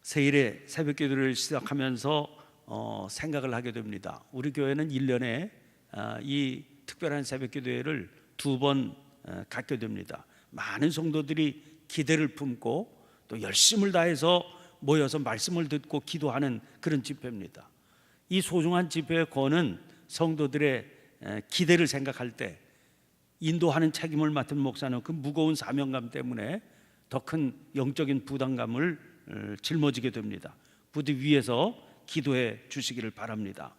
새일에 새벽기도를 시작하면서 생각을 하게 됩니다. 우리 교회는 1년에 이 특별한 새벽기도회를 2번 갖게 됩니다. 많은 성도들이 기대를 품고 또 열심을 다해서 모여서 말씀을 듣고 기도하는 그런 집회입니다. 이 소중한 집회의 권은 성도들의 기대를 생각할 때 인도하는 책임을 맡은 목사는 그 무거운 사명감 때문에 더 큰 영적인 부담감을 짊어지게 됩니다. 부디 위에서 기도해 주시기를 바랍니다.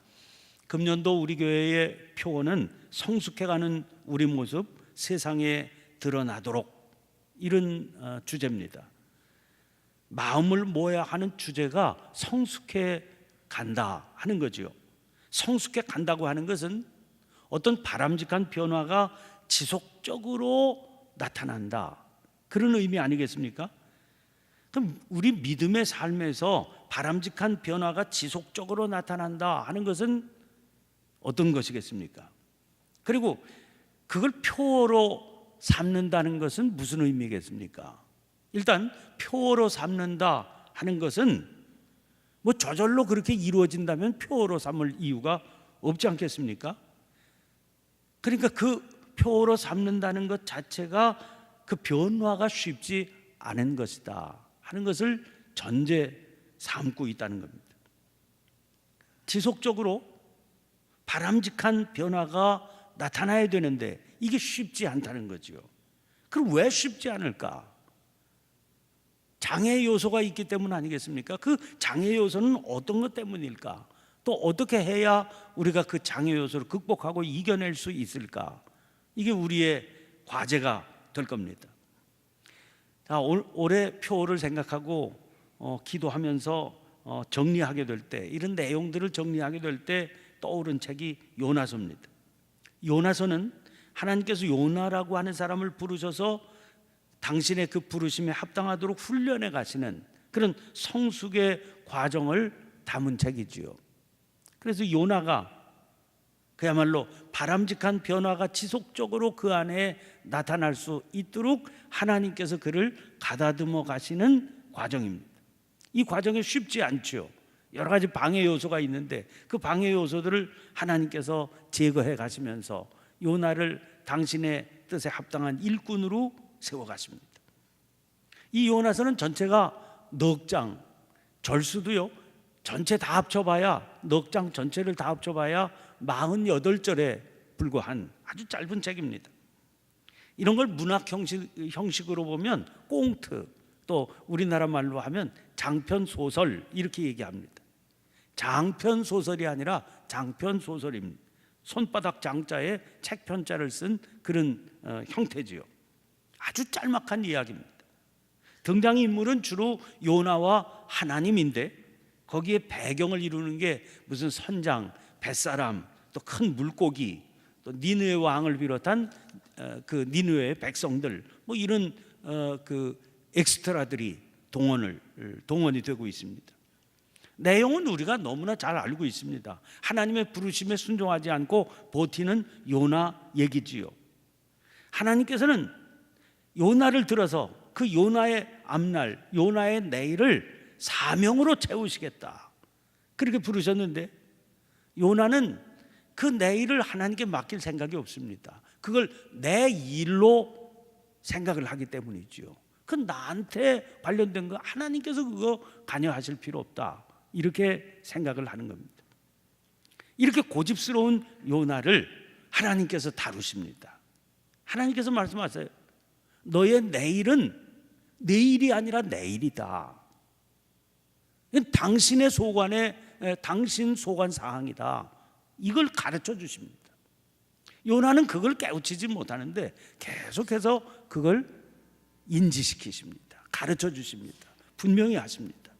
금년도 우리 교회의 표어는 성숙해가는 우리 모습 세상에 드러나도록, 이런 주제입니다. 마음을 모아야 하는 주제가 성숙해 간다 하는 거죠. 성숙해 간다고 하는 것은 어떤 바람직한 변화가 지속적으로 나타난다, 그런 의미 아니겠습니까? 그럼 우리 믿음의 삶에서 바람직한 변화가 지속적으로 나타난다 하는 것은 어떤 것이겠습니까? 그리고 그걸 표어로 삼는다는 것은 무슨 의미겠습니까? 일단 표어로 삼는다 하는 것은 뭐 저절로 그렇게 이루어진다면 표어로 삼을 이유가 없지 않겠습니까? 그러니까 그 표어로 삼는다는 것 자체가 그 변화가 쉽지 않은 것이다 하는 것을 전제 삼고 있다는 겁니다. 지속적으로 바람직한 변화가 나타나야 되는데 이게 쉽지 않다는 거죠. 그럼 왜 쉽지 않을까? 장애 요소가 있기 때문 아니겠습니까? 그 장애 요소는 어떤 것 때문일까? 또 어떻게 해야 우리가 그 장애 요소를 극복하고 이겨낼 수 있을까? 이게 우리의 과제가 될 겁니다. 자, 올해 표를 생각하고 기도하면서 정리하게 될 때, 이런 내용들을 정리하게 될 때 떠오른 책이 요나서입니다. 요나서는 하나님께서 요나라고 하는 사람을 부르셔서 당신의 그 부르심에 합당하도록 훈련해 가시는 그런 성숙의 과정을 담은 책이지요. 그래서 요나가 그야말로 바람직한 변화가 지속적으로 그 안에 나타날 수 있도록 하나님께서 그를 가다듬어 가시는 과정입니다. 이 과정이 쉽지 않죠. 여러 가지 방해 요소가 있는데 그 방해 요소들을 하나님께서 제거해 가시면서 요나를 당신의 뜻에 합당한 일꾼으로 세워가십니다. 이 요나서는 전체가 넉 장, 절수도요 전체 다 합쳐봐야, 넉 장 전체를 다 합쳐봐야 48절에 불과한 아주 짧은 책입니다. 이런 걸 문학 형식으로 보면 꽁트, 또 우리나라 말로 하면 장편 소설, 이렇게 얘기합니다. 장편 소설이 아니라 장편 소설입니다. 손바닥 장자에 책편자를 쓴 그런 형태지요. 아주 짤막한 이야기입니다. 등장인물은 주로 요나와 하나님인데 거기에 배경을 이루는 게 무슨 선장, 뱃사람, 또 큰 물고기, 또 니느웨 왕을 비롯한 그 니느웨의 백성들, 뭐 이런 그 엑스트라들이 동원이 되고 있습니다. 내용은 우리가 너무나 잘 알고 있습니다. 하나님의 부르심에 순종하지 않고 버티는 요나 얘기지요. 하나님께서는 요나를 들어서 그 요나의 앞날, 요나의 내일을 사명으로 채우시겠다, 그렇게 부르셨는데 요나는 그 내일을 하나님께 맡길 생각이 없습니다. 그걸 내 일로 생각을 하기 때문이지요. 그 나한테 관련된 거 하나님께서 그거 관여하실 필요 없다, 이렇게 생각을 하는 겁니다. 이렇게 고집스러운 요나를 하나님께서 다루십니다. 하나님께서 말씀하세요. 너의 내일은 내일이 아니라 내일이다. 당신의 소관에 당신 소관 사항이다. 이걸 가르쳐 주십니다. 요나는 그걸 깨우치지 못하는데 계속해서 그걸 인지시키십니다. 가르쳐 주십니다. 분명히 하십니다.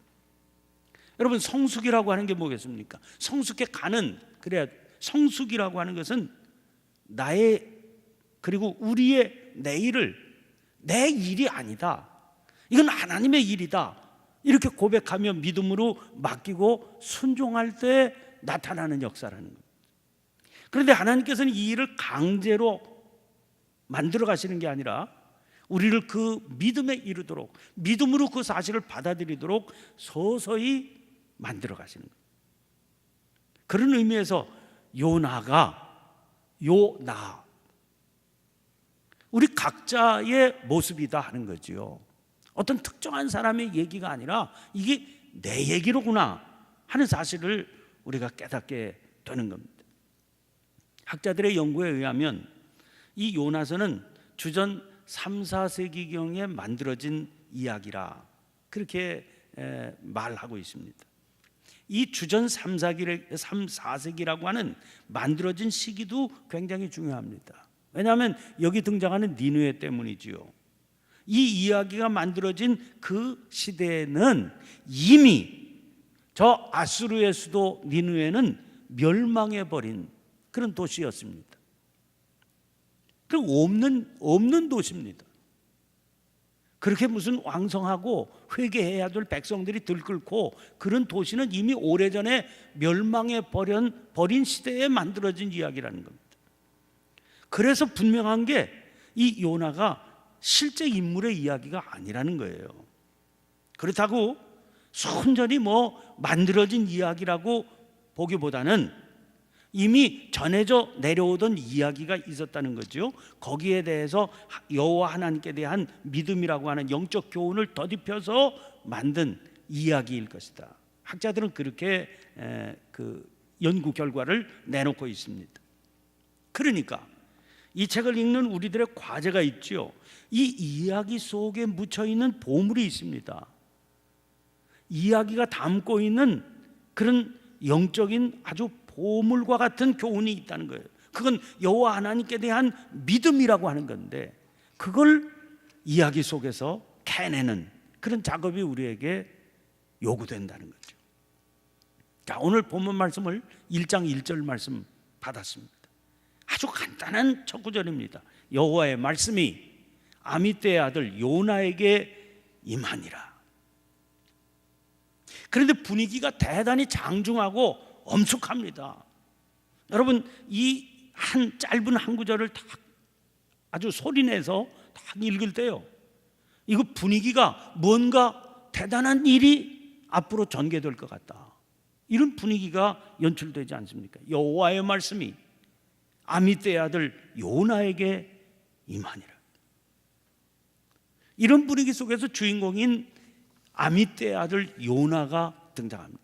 여러분, 성숙이라고 하는 게 뭐겠습니까? 성숙해 가는, 그래야 성숙이라고 하는 것은 나의, 그리고 우리의 내일을 내 일이 아니다, 이건 하나님의 일이다, 이렇게 고백하며 믿음으로 맡기고 순종할 때 나타나는 역사라는 겁니다. 그런데 하나님께서는 이 일을 강제로 만들어 가시는 게 아니라 우리를 그 믿음에 이르도록, 믿음으로 그 사실을 받아들이도록 서서히 만들어 가시는 거예요. 그런 의미에서 요나가 요나, 우리 각자의 모습이다 하는 거지요. 어떤 특정한 사람의 얘기가 아니라 이게 내 얘기로구나 하는 사실을 우리가 깨닫게 되는 겁니다. 학자들의 연구에 의하면 이 요나서는 주전 3, 4세기경에 만들어진 이야기라 그렇게 말하고 있습니다. 이 주전 3, 4세기라고 하는 만들어진 시기도 굉장히 중요합니다. 왜냐하면 여기 등장하는 니느웨 때문이지요. 이 이야기가 만들어진 그 시대에는 이미 저 아수르의 수도 니느웨는 멸망해버린 그런 도시였습니다. 그 없는 도시입니다. 그렇게 무슨 왕성하고 회개해야 될 백성들이 들끓고 그런 도시는 이미 오래전에 멸망해 버린 시대에 만들어진 이야기라는 겁니다. 그래서 분명한 게 이 요나가 실제 인물의 이야기가 아니라는 거예요. 그렇다고 순전히 만들어진 이야기라고 보기보다는 이미 전해져 내려오던 이야기가 있었다는 거죠. 거기에 대해서 여호와 하나님께 대한 믿음이라고 하는 영적 교훈을 더딥혀서 만든 이야기일 것이다. 학자들은 그렇게 그 연구 결과를 내놓고 있습니다. 그러니까 이 책을 읽는 우리들의 과제가 있죠. 이 이야기 속에 묻혀 있는 보물이 있습니다. 이야기가 담고 있는 그런 영적인 아주 보물과 같은 교훈이 있다는 거예요. 그건 여호와 하나님께 대한 믿음이라고 하는 건데 그걸 이야기 속에서 캐내는 그런 작업이 우리에게 요구된다는 거죠. 자, 오늘 본문 말씀을 1장 1절 말씀 받았습니다. 아주 간단한 첫 구절입니다. 여호와의 말씀이 아미떼의 아들 요나에게 임하니라. 그런데 분위기가 대단히 장중하고 엄숙합니다. 여러분, 이 짧은 한 구절을 딱 아주 소리내서 딱 읽을 때요, 이거 분위기가 뭔가 대단한 일이 앞으로 전개될 것 같다, 이런 분위기가 연출되지 않습니까? 여호와의 말씀이 아미떼의 아들 요나에게 임하니라. 이런 분위기 속에서 주인공인 아미떼의 아들 요나가 등장합니다.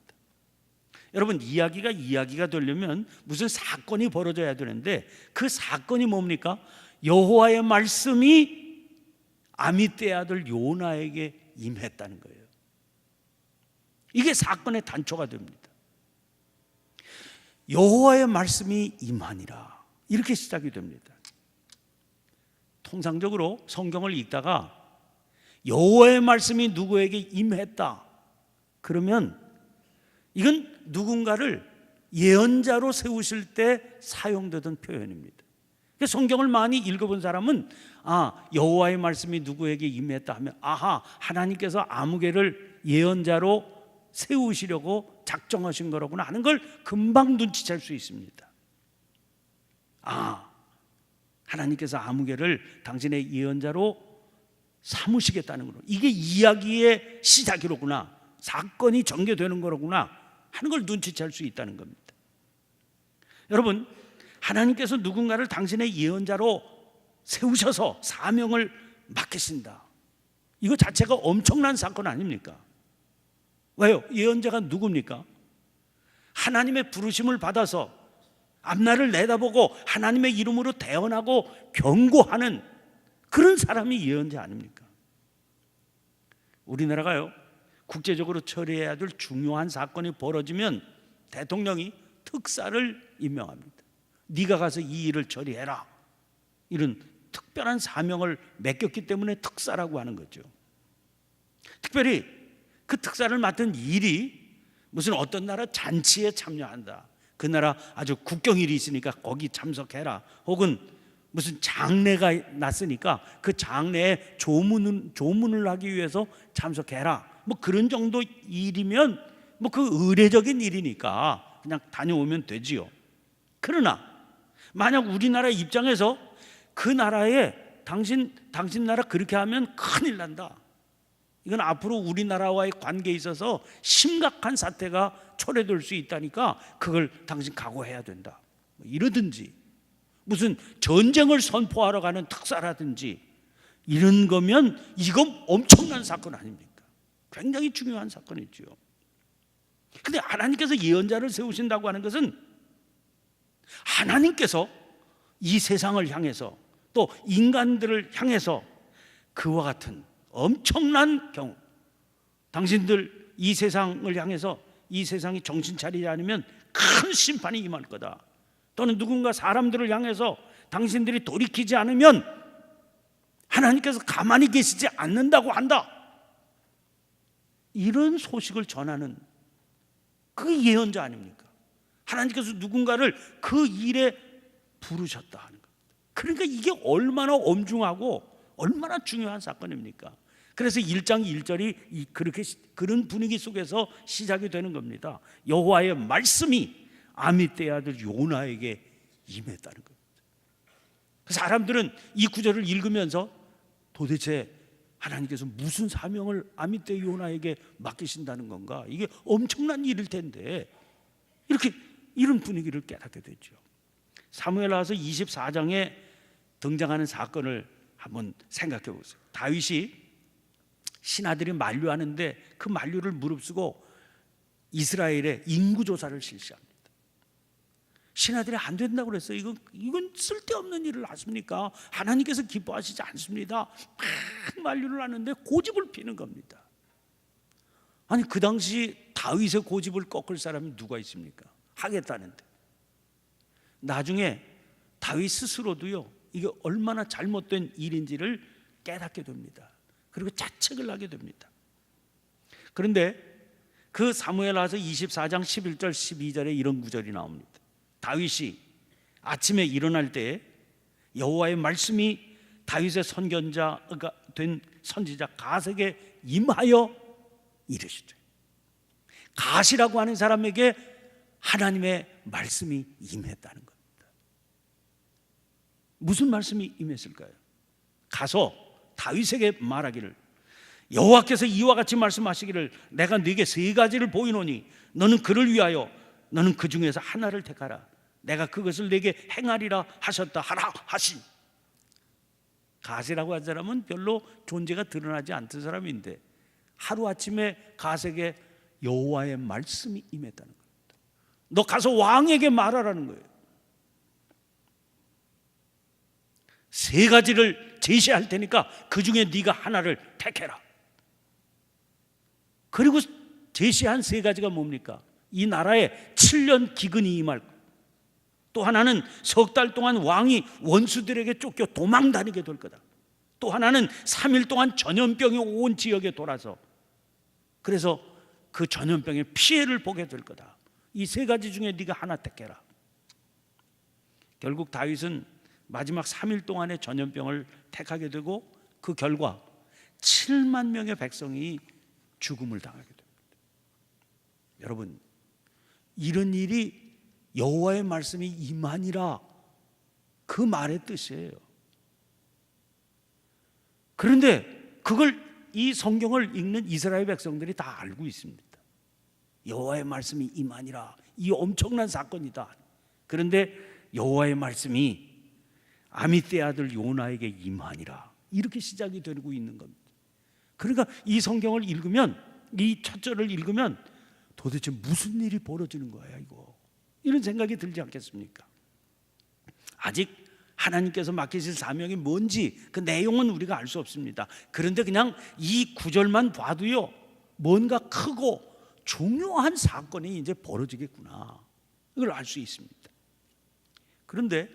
여러분, 이야기가 되려면 무슨 사건이 벌어져야 되는데 그 사건이 뭡니까? 여호와의 말씀이 아미떼의 아들 요나에게 임했다는 거예요. 이게 사건의 단초가 됩니다. 여호와의 말씀이 임하니라, 이렇게 시작이 됩니다. 통상적으로 성경을 읽다가 여호와의 말씀이 누구에게 임했다 그러면 이건 누군가를 예언자로 세우실 때 사용되던 표현입니다. 성경을 많이 읽어본 사람은 여호와의 말씀이 누구에게 임했다 하면 하나님께서 아무개를 예언자로 세우시려고 작정하신 거로구나 하는 걸 금방 눈치챌 수 있습니다. 하나님께서 아무개를 당신의 예언자로 삼으시겠다는 거로, 이게 이야기의 시작이로구나, 사건이 전개되는 거로구나 하는 걸 눈치챌 수 있다는 겁니다. 여러분, 하나님께서 누군가를 당신의 예언자로 세우셔서 사명을 맡기신다, 이거 자체가 엄청난 사건 아닙니까? 왜요? 예언자가 누굽니까? 하나님의 부르심을 받아서 앞날을 내다보고 하나님의 이름으로 대언하고 경고하는 그런 사람이 예언자 아닙니까? 우리나라가요, 국제적으로 처리해야 될 중요한 사건이 벌어지면 대통령이 특사를 임명합니다. 네가 가서 이 일을 처리해라, 이런 특별한 사명을 맡겼기 때문에 특사라고 하는 거죠. 특별히 그 특사를 맡은 일이 무슨 어떤 나라 잔치에 참여한다, 그 나라 아주 국경일이 있으니까 거기 참석해라, 혹은 무슨 장례가 났으니까 그 장례에 조문을 하기 위해서 참석해라, 그런 정도 일이면 그 의례적인 일이니까 그냥 다녀오면 되지요. 그러나 만약 우리나라 입장에서 그 나라의 당신 나라 그렇게 하면 큰일 난다. 이건 앞으로 우리나라와의 관계에 있어서 심각한 사태가 초래될 수 있다니까 그걸 당신 각오해야 된다. 이러든지 무슨 전쟁을 선포하러 가는 특사라든지 이런 거면 이건 엄청난 사건 아닙니까? 굉장히 중요한 사건이죠. 그런데 하나님께서 예언자를 세우신다고 하는 것은 하나님께서 이 세상을 향해서 또 인간들을 향해서 그와 같은 엄청난 경우, 당신들 이 세상을 향해서 이 세상이 정신 차리지 않으면 큰 심판이 임할 거다. 또는 누군가 사람들을 향해서 당신들이 돌이키지 않으면 하나님께서 가만히 계시지 않는다고 한다. 이런 소식을 전하는 그 예언자 아닙니까? 하나님께서 누군가를 그 일에 부르셨다 하는 겁니다. 그러니까 이게 얼마나 엄중하고 얼마나 중요한 사건입니까? 그래서 1장 1절이 그렇게 그런 분위기 속에서 시작이 되는 겁니다. 여호와의 말씀이 아미떼의 아들 요나에게 임했다는 겁니다. 사람들은 이 구절을 읽으면서 도대체 하나님께서 무슨 사명을 아미떼 요나에게 맡기신다는 건가? 이게 엄청난 일일 텐데 이렇게 이런 분위기를 깨닫게 되죠. 사무엘하서 24장에 등장하는 사건을 한번 생각해 보세요. 다윗이 신하들이 만류하는데 그 만류를 무릅쓰고 이스라엘의 인구조사를 실시합니다. 신하들이 안 된다고 그랬어요. 이건 쓸데없는 일을 하십니까? 하나님께서 기뻐하시지 않습니다. 막 만류를 하는데 고집을 피는 겁니다. 아니 그 당시 다윗의 고집을 꺾을 사람이 누가 있습니까? 하겠다는데. 나중에 다윗 스스로도요 이게 얼마나 잘못된 일인지를 깨닫게 됩니다. 그리고 자책을 하게 됩니다. 그런데 그 사무엘하서 24장 11절 12절에 이런 구절이 나옵니다. 다윗이 아침에 일어날 때 여호와의 말씀이 다윗의 선견자가 된 선지자 가세에게 임하여 이르시되, 가시라고 하는 사람에게 하나님의 말씀이 임했다는 겁니다. 무슨 말씀이 임했을까요? 가서 다윗에게 말하기를, 여호와께서 이와 같이 말씀하시기를 내가 네게 세 가지를 보이노니 너는 그를 위하여 너는 그 중에서 하나를 택하라. 내가 그것을 네게 행하리라 하셨다 하라 하신. 가세라고 한 사람은 별로 존재가 드러나지 않던 사람인데 하루아침에 가세에게 여호와의 말씀이 임했다는 겁니다. 너 가서 왕에게 말하라는 거예요. 세 가지를 제시할 테니까 그 중에 네가 하나를 택해라. 그리고 제시한 세 가지가 뭡니까? 이 나라에 7년 기근이 임할 것, 또 하나는 석 달 동안 왕이 원수들에게 쫓겨 도망 다니게 될 거다. 또 하나는 3일 동안 전염병이 온 지역에 돌아서 그래서 그 전염병의 피해를 보게 될 거다. 이 세 가지 중에 네가 하나 택해라. 결국 다윗은 마지막 3일 동안의 전염병을 택하게 되고 그 결과 7만 명의 백성이 죽음을 당하게 됩니다. 여러분, 이런 일이 여호와의 말씀이 임하니라 그 말의 뜻이에요. 그런데 그걸 이 성경을 읽는 이스라엘 백성들이 다 알고 있습니다. 여호와의 말씀이 임하니라, 이 엄청난 사건이다. 그런데 여호와의 말씀이 아미떼의 아들 요나에게 임하니라, 이렇게 시작이 되고 있는 겁니다. 그러니까 이 성경을 읽으면, 이 첫 절을 읽으면 도대체 무슨 일이 벌어지는 거야 이거, 이런 생각이 들지 않겠습니까? 아직 하나님께서 맡기실 사명이 뭔지 그 내용은 우리가 알 수 없습니다. 그런데 그냥 이 구절만 봐도요 뭔가 크고 중요한 사건이 이제 벌어지겠구나, 이걸 알 수 있습니다. 그런데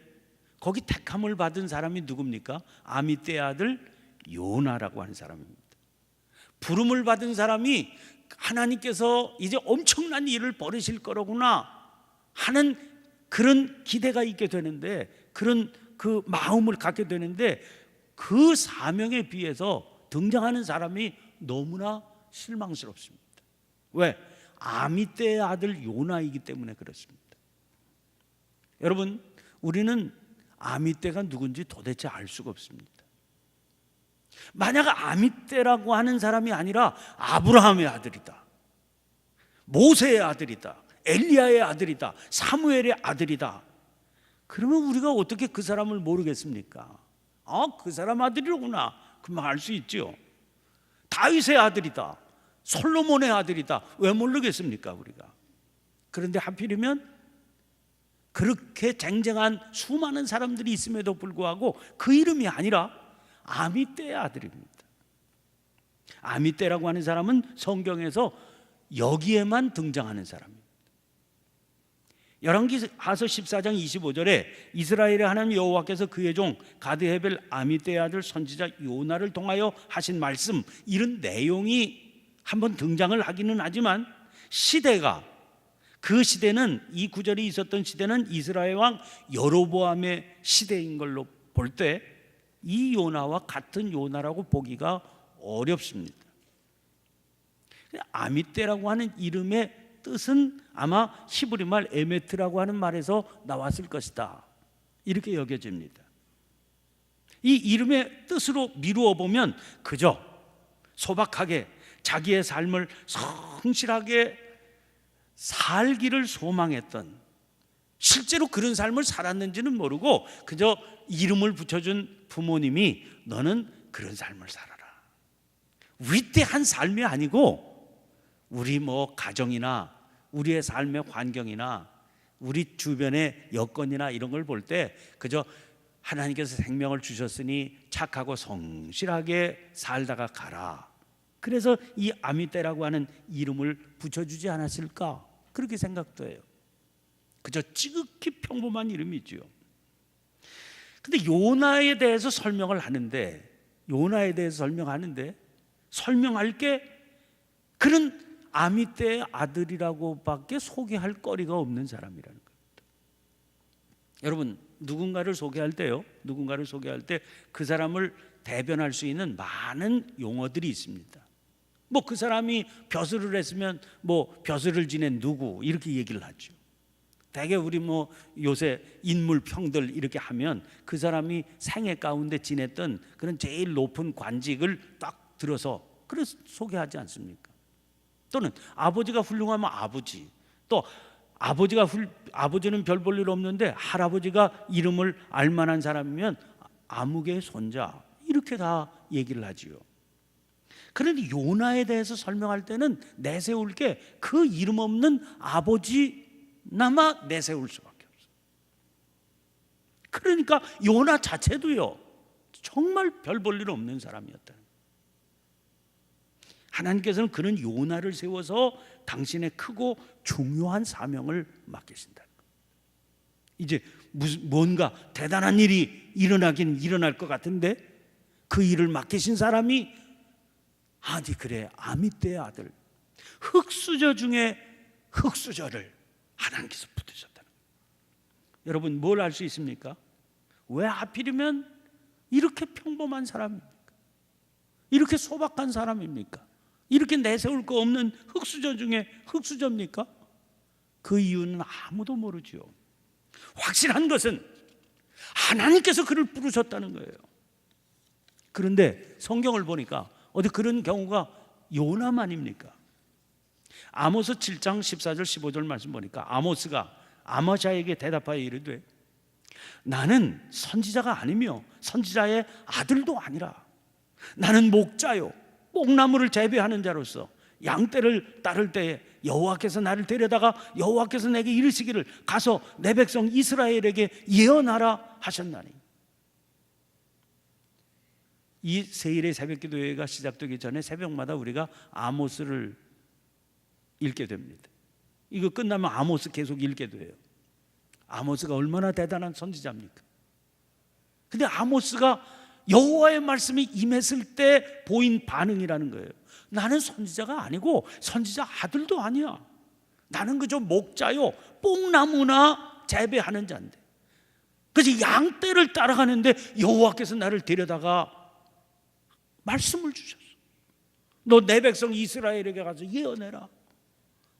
거기 택함을 받은 사람이 누굽니까? 아미떼의 아들 요나라고 하는 사람입니다. 부름을 받은 사람이 하나님께서 이제 엄청난 일을 벌이실 거로구나 하는 그런 기대가 있게 되는데, 그런 그 마음을 갖게 되는데, 그 사명에 비해서 등장하는 사람이 너무나 실망스럽습니다. 왜? 아미떼의 아들 요나이기 때문에 그렇습니다. 여러분, 우리는 아미떼가 누군지 도대체 알 수가 없습니다. 만약 아미떼라고 하는 사람이 아니라 아브라함의 아들이다, 모세의 아들이다, 엘리야의 아들이다, 사무엘의 아들이다, 그러면 우리가 어떻게 그 사람을 모르겠습니까? 그 사람 아들이로구나, 그만 알 수 있죠. 다윗의 아들이다, 솔로몬의 아들이다, 왜 모르겠습니까 우리가? 그런데 하필이면 그렇게 쟁쟁한 수많은 사람들이 있음에도 불구하고 그 이름이 아니라 아미떼의 아들입니다. 아미떼라고 하는 사람은 성경에서 여기에만 등장하는 사람입니다. 열왕기하서 14장 25절에 이스라엘의 하나님 여호와께서 그의 종 가드헤벨 아미떼의 아들 선지자 요나를 통하여 하신 말씀, 이런 내용이 한번 등장을 하기는 하지만 그 시대는, 이 구절이 있었던 시대는 이스라엘 왕 여로보암의 시대인 걸로 볼 때 이 요나와 같은 요나라고 보기가 어렵습니다. 아미떼라고 하는 이름의 뜻은 아마 히브리 말 에메트라고 하는 말에서 나왔을 것이다, 이렇게 여겨집니다. 이 이름의 뜻으로 미루어 보면 그저 소박하게 자기의 삶을 성실하게 살기를 소망했던, 실제로 그런 삶을 살았는지는 모르고 그저 이름을 붙여준 부모님이 너는 그런 삶을 살아라, 위대한 삶이 아니고 우리 가정이나 우리의 삶의 환경이나 우리 주변의 여건이나 이런 걸 볼 때 그저 하나님께서 생명을 주셨으니 착하고 성실하게 살다가 가라, 그래서 이 아미떼라고 하는 이름을 붙여주지 않았을까, 그렇게 생각도 해요. 그저 지극히 평범한 이름이지요. 근데 요나에 대해서 설명을 하는데, 설명할 게 그런 아미떼의 아들이라고밖에 소개할 거리가 없는 사람이라는 겁니다. 여러분, 누군가를 소개할 때 그 사람을 대변할 수 있는 많은 용어들이 있습니다. 그 사람이 벼슬을 했으면 벼슬을 지낸 누구, 이렇게 얘기를 하죠. 대개 우리 요새 인물평들 이렇게 하면 그 사람이 생애 가운데 지냈던 그런 제일 높은 관직을 딱 들어서 그래서 소개하지 않습니까? 또는 아버지가 훌륭하면 아버지, 또 아버지는 별 볼 일 없는데 할아버지가 이름을 알만한 사람이면 아무개의 손자, 이렇게 다 얘기를 하지요. 그런데 요나에 대해서 설명할 때는 내세울 게 그 이름 없는 아버지나마 내세울 수밖에 없어요. 그러니까 요나 자체도요, 정말 별 볼 일 없는 사람이었다. 하나님께서는 그런 요나를 세워서 당신의 크고 중요한 사명을 맡기신다. 이제 뭔가 대단한 일이 일어날 것 같은데 그 일을 맡기신 사람이 그래, 아미떼의 아들, 흙수저 중에 흙수저를 하나님께서 붙으셨다는 거예요. 여러분, 뭘 알 수 있습니까? 왜 하필이면 이렇게 평범한 사람입니까? 이렇게 소박한 사람입니까? 이렇게 내세울 거 없는 흙수저 중에 흙수저입니까? 그 이유는 아무도 모르지요. 확실한 것은 하나님께서 그를 부르셨다는 거예요. 그런데 성경을 보니까 어디 그런 경우가 요나만입니까? 아모스 7장 14절 15절 말씀 보니까 아모스가 아모자에게 대답하여 이르되 나는 선지자가 아니며 선지자의 아들도 아니라 나는 목자요 뽕나무를 재배하는 자로서 양떼를 따를 때에 여호와께서 나를 데려다가 여호와께서 내게 이르시기를 가서 내 백성 이스라엘에게 예언하라 하셨나니. 이 세일의 새벽기도회가 시작되기 전에 새벽마다 우리가 아모스를 읽게 됩니다. 이거 끝나면 아모스 계속 읽게 돼요. 아모스가 얼마나 대단한 선지자입니까? 근데 아모스가 여호와의 말씀이 임했을 때 보인 반응이라는 거예요. 나는 선지자가 아니고 선지자 아들도 아니야. 나는 그저 목자요 뽕나무나 재배하는 자인데, 그래서 양떼를 따라가는데 여호와께서 나를 데려다가 말씀을 주셨어. 너 내 백성 이스라엘에게 가서 예언해라.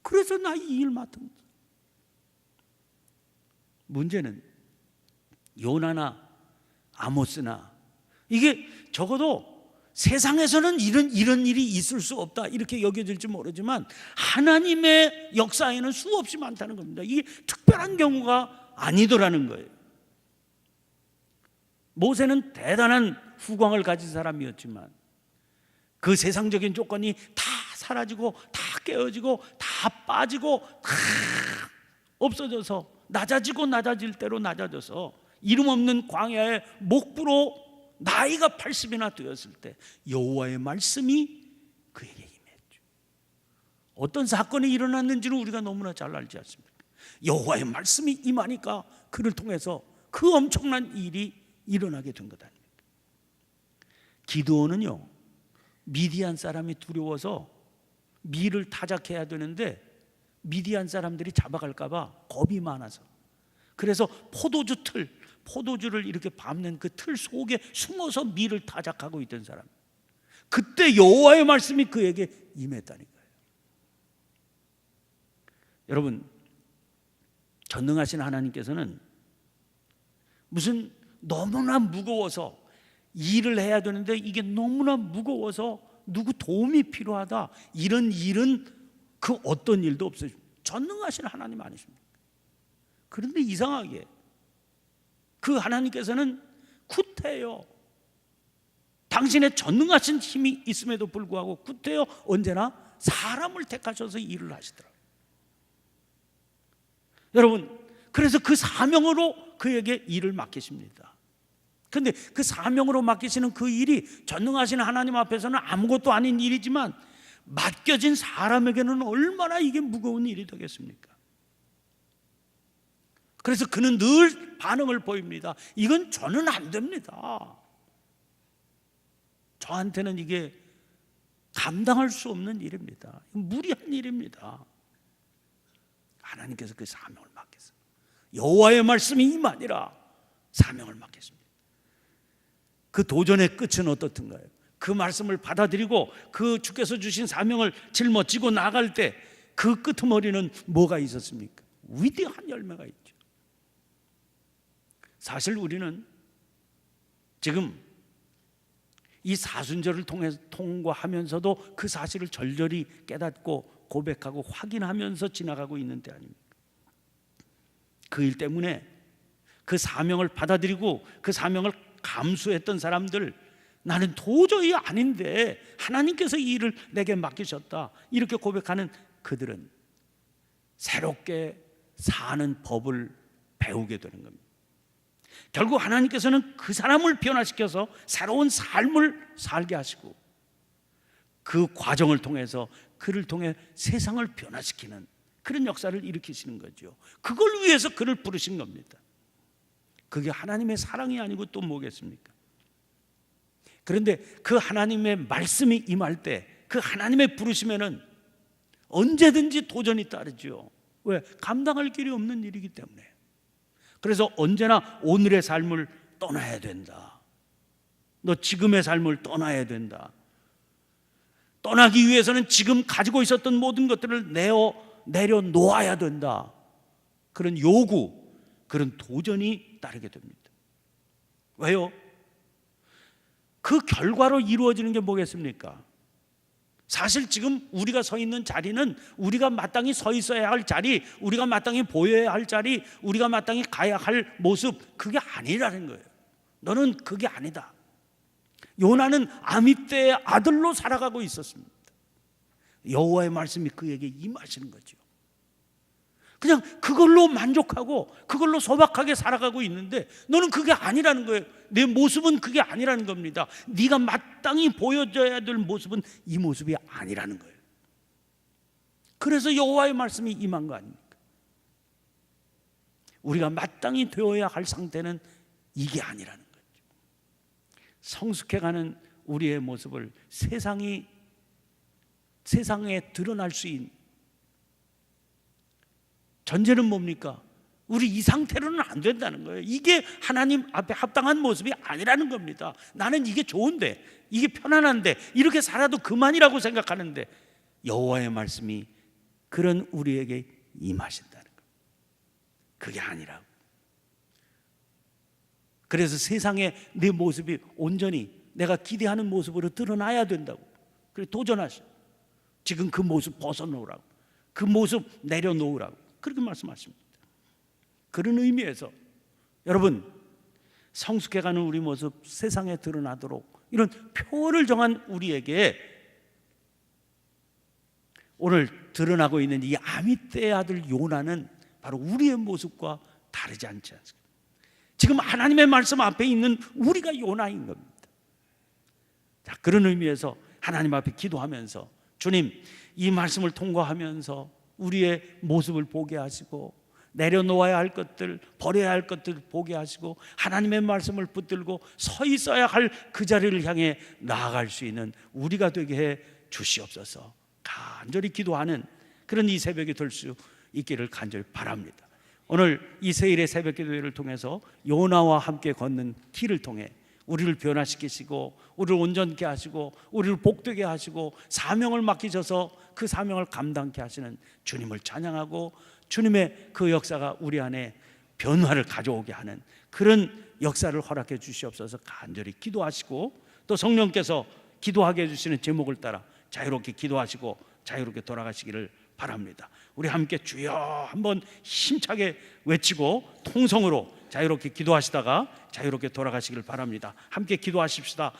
그래서 나 이 일 맡은 거야. 문제는 요나나 아모스나 이게 적어도 세상에서는 이런 일이 있을 수 없다 이렇게 여겨질지 모르지만 하나님의 역사에는 수없이 많다는 겁니다. 이게 특별한 경우가 아니더라는 거예요. 모세는 대단한 후광을 가진 사람이었지만 그 세상적인 조건이 다 사라지고 다 깨어지고 다 빠지고 다 없어져서 낮아질 대로 낮아져서 이름 없는 광야의 목부로 나이가 80이나 되었을 때 여호와의 말씀이 그에게 임했죠. 어떤 사건이 일어났는지는 우리가 너무나 잘 알지 않습니까? 여호와의 말씀이 임하니까 그를 통해서 그 엄청난 일이 일어나게 된 것 아닙니까? 기드온은요, 미디안 사람이 두려워서 밀을 타작해야 되는데 미디안 사람들이 잡아갈까 봐 겁이 많아서, 그래서 포도주를 이렇게 밟는 그 틀 속에 숨어서 밀을 타작하고 있던 사람, 그때 여호와의 말씀이 그에게 임했다니까요. 여러분, 전능하신 하나님께서는 무슨 너무나 무거워서 일을 해야 되는데 이게 너무나 무거워서 누구 도움이 필요하다, 이런 일은 그 어떤 일도 없어요. 전능하신 하나님 아니십니까? 그런데 이상하게 그 하나님께서는 구태여, 당신의 전능하신 힘이 있음에도 불구하고 구태여 언제나 사람을 택하셔서 일을 하시더라고요. 여러분, 그래서 그 사명으로 그에게 일을 맡기십니다. 그런데 그 사명으로 맡기시는 그 일이 전능하신 하나님 앞에서는 아무것도 아닌 일이지만 맡겨진 사람에게는 얼마나 이게 무거운 일이 되겠습니까? 그래서 그는 늘 반응을 보입니다. 이건 저는 안 됩니다. 저한테는 이게 감당할 수 없는 일입니다. 무리한 일입니다. 하나님께서 그 사명을 맡겼어요. 여호와의 말씀이 임하니라 사명을 맡겼습니다. 그 도전의 끝은 어떻든가요? 그 말씀을 받아들이고 그 주께서 주신 사명을 짊어지고 나갈 때 그 끄트머리는 뭐가 있었습니까? 위대한 열매가 있죠. 사실 우리는 지금 이 사순절을 통과하면서도 그 사실을 절절히 깨닫고 고백하고 확인하면서 지나가고 있는 때 아닙니까? 그 일 때문에 그 사명을 받아들이고 그 사명을 감수했던 사람들, 나는 도저히 아닌데 하나님께서 이 일을 내게 맡기셨다 이렇게 고백하는 그들은 새롭게 사는 법을 배우게 되는 겁니다. 결국 하나님께서는 그 사람을 변화시켜서 새로운 삶을 살게 하시고 그 과정을 통해서 그를 통해 세상을 변화시키는 그런 역사를 일으키시는 거죠. 그걸 위해서 그를 부르신 겁니다. 그게 하나님의 사랑이 아니고 또 뭐겠습니까? 그런데 그 하나님의 말씀이 임할 때 그 하나님의 부르심에는 언제든지 도전이 따르죠. 왜? 감당할 길이 없는 일이기 때문에. 그래서 언제나 오늘의 삶을 떠나야 된다. 너 지금의 삶을 떠나야 된다. 떠나기 위해서는 지금 가지고 있었던 모든 것들을 내려놓아야 된다. 그런 요구, 그런 도전이 따르게 됩니다. 왜요? 그 결과로 이루어지는 게 뭐겠습니까? 사실 지금 우리가 서 있는 자리는 우리가 마땅히 서 있어야 할 자리, 우리가 마땅히 보여야 할 자리, 우리가 마땅히 가야 할 모습, 그게 아니라는 거예요. 너는 그게 아니다. 요나는 아미떼의 아들로 살아가고 있었습니다. 여호와의 말씀이 그에게 임하시는 거죠. 그냥 그걸로 만족하고 그걸로 소박하게 살아가고 있는데 너는 그게 아니라는 거예요. 내 모습은 그게 아니라는 겁니다. 네가 마땅히 보여줘야 될 모습은 이 모습이 아니라는 거예요. 그래서 여호와의 말씀이 임한 거 아닙니까? 우리가 마땅히 되어야 할 상태는 이게 아니라는 거죠. 성숙해가는 우리의 모습을 세상에 드러날 수 있는 전제는 뭡니까? 우리 이 상태로는 안 된다는 거예요. 이게 하나님 앞에 합당한 모습이 아니라는 겁니다. 나는 이게 좋은데, 이게 편안한데, 이렇게 살아도 그만이라고 생각하는데 여호와의 말씀이 그런 우리에게 임하신다는 거예요. 그게 아니라고. 그래서 세상에 내 모습이 온전히 내가 기대하는 모습으로 드러나야 된다고. 그래 도전하시오. 지금 그 모습 벗어놓으라고, 그 모습 내려놓으라고 그렇게 말씀하십니다. 그런 의미에서 여러분, 성숙해가는 우리 모습 세상에 드러나도록 이런 표를 정한 우리에게 오늘 드러나고 있는 이 아미떼의 아들 요나는 바로 우리의 모습과 다르지 않지 않습니까? 지금 하나님의 말씀 앞에 있는 우리가 요나인 겁니다. 자, 그런 의미에서 하나님 앞에 기도하면서 주님, 이 말씀을 통과하면서 우리의 모습을 보게 하시고 내려놓아야 할 것들, 버려야 할 것들 보게 하시고 하나님의 말씀을 붙들고 서 있어야 할 그 자리를 향해 나아갈 수 있는 우리가 되게 해 주시옵소서. 간절히 기도하는 그런 이 새벽이 될 수 있기를 간절히 바랍니다. 오늘 이 세일의 새벽 기도회를 통해서 요나와 함께 걷는 길을 통해 우리를 변화시키시고 우리를 온전케 하시고 우리를 복되게 하시고 사명을 맡기셔서 그 사명을 감당케 하시는 주님을 찬양하고 주님의 그 역사가 우리 안에 변화를 가져오게 하는 그런 역사를 허락해 주시옵소서. 간절히 기도하시고 또 성령께서 기도하게 해주시는 제목을 따라 자유롭게 기도하시고 자유롭게 돌아가시기를 바랍니다. 우리 함께 주여 한번 힘차게 외치고 통성으로 자유롭게 기도하시다가 자유롭게 돌아가시기를 바랍니다. 함께 기도하십시다.